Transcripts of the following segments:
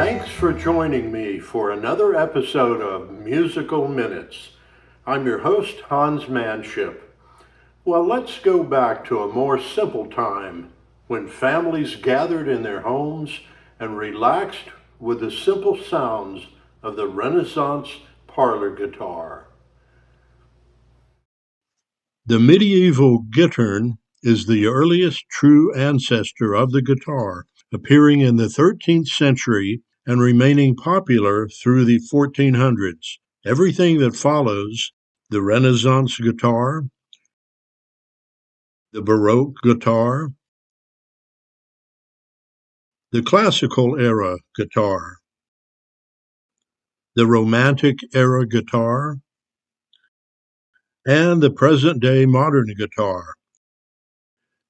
Thanks for joining me for another episode of Musical Minutes. I'm your host, Hans Manship. Well, let's go back to a more simple time when families gathered in their homes and relaxed with the simple sounds of the Renaissance parlor guitar. The medieval guitar is the earliest true ancestor of the guitar, appearing in the 13th century and remaining popular through the 1400s. Everything that follows, the Renaissance guitar, the Baroque guitar, the Classical era guitar, the Romantic era guitar, and the present-day modern guitar.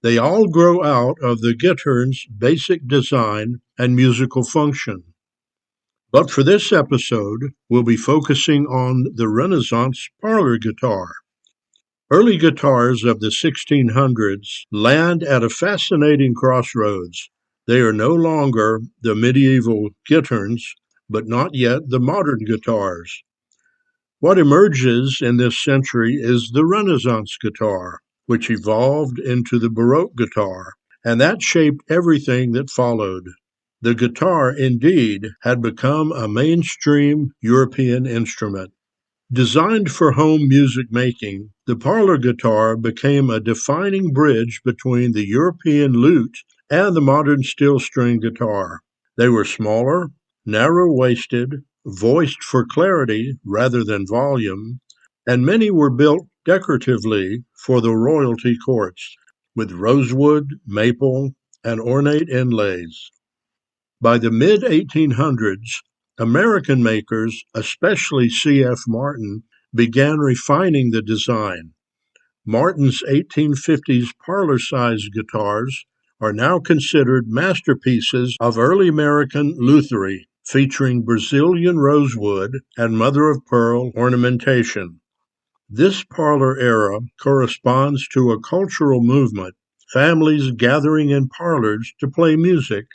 They all grow out of the guitar's basic design and musical function. But for this episode, we'll be focusing on the Renaissance parlor guitar. Early guitars of the 1600s land at a fascinating crossroads. They are no longer the medieval guitars, but not yet the modern guitars. What emerges in this century is the Renaissance guitar, which evolved into the Baroque guitar, and that shaped everything that followed. The guitar, indeed, had become a mainstream European instrument. Designed for home music making, the parlor guitar became a defining bridge between the European lute and the modern steel string guitar. They were smaller, narrow-waisted, voiced for clarity rather than volume, and many were built decoratively for the royalty courts, with rosewood, maple, and ornate inlays. By the mid-1800s, American makers, especially C.F. Martin, began refining the design. Martin's 1850s parlor-sized guitars are now considered masterpieces of early American lutherie, featuring Brazilian rosewood and mother-of-pearl ornamentation. This parlor era corresponds to a cultural movement, families gathering in parlors to play music,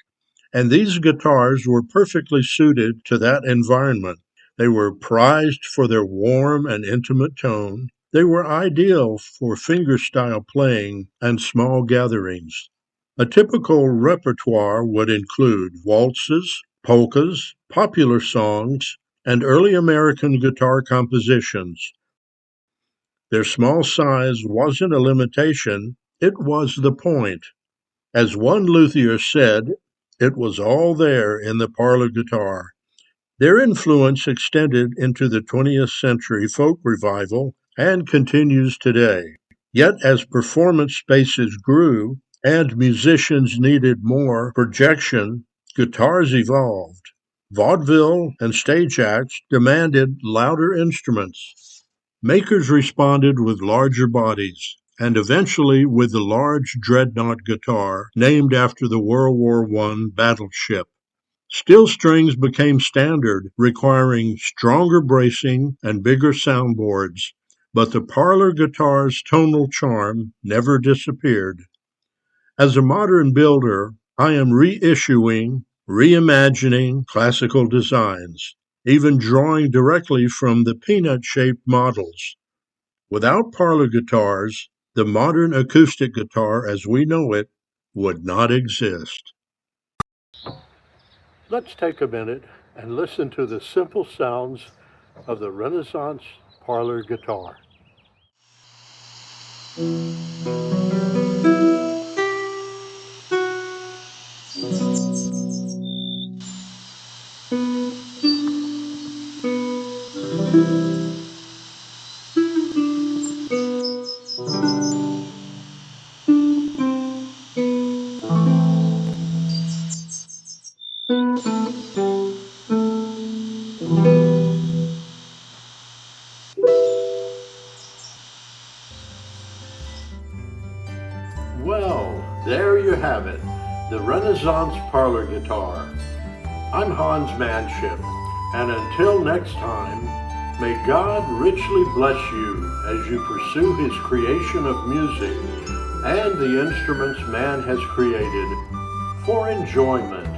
and these guitars were perfectly suited to that environment. They were prized for their warm and intimate tone. They were ideal for fingerstyle playing and small gatherings. A typical repertoire would include waltzes, polkas, popular songs, and early American guitar compositions. Their small size wasn't a limitation, it was the point. As one luthier said, it was all there in the parlor guitar. Their influence extended into the 20th century folk revival and continues today. Yet as performance spaces grew and musicians needed more projection, guitars evolved. Vaudeville and stage acts demanded louder instruments. Makers responded with larger bodies, and eventually with the large dreadnought guitar named after the World War I battleship. Steel strings became standard, requiring stronger bracing and bigger soundboards, but the parlor guitar's tonal charm never disappeared. As a modern builder, I am reissuing, reimagining classical designs, even drawing directly from the peanut-shaped models. Without parlor guitars, the modern acoustic guitar as we know it would not exist. Let's take a minute and listen to the simple sounds of the Renaissance parlor guitar. Well, there you have it, the Renaissance parlor guitar. I'm Hans Manship, and until next time, may God richly bless you as you pursue His creation of music and the instruments man has created for enjoyment.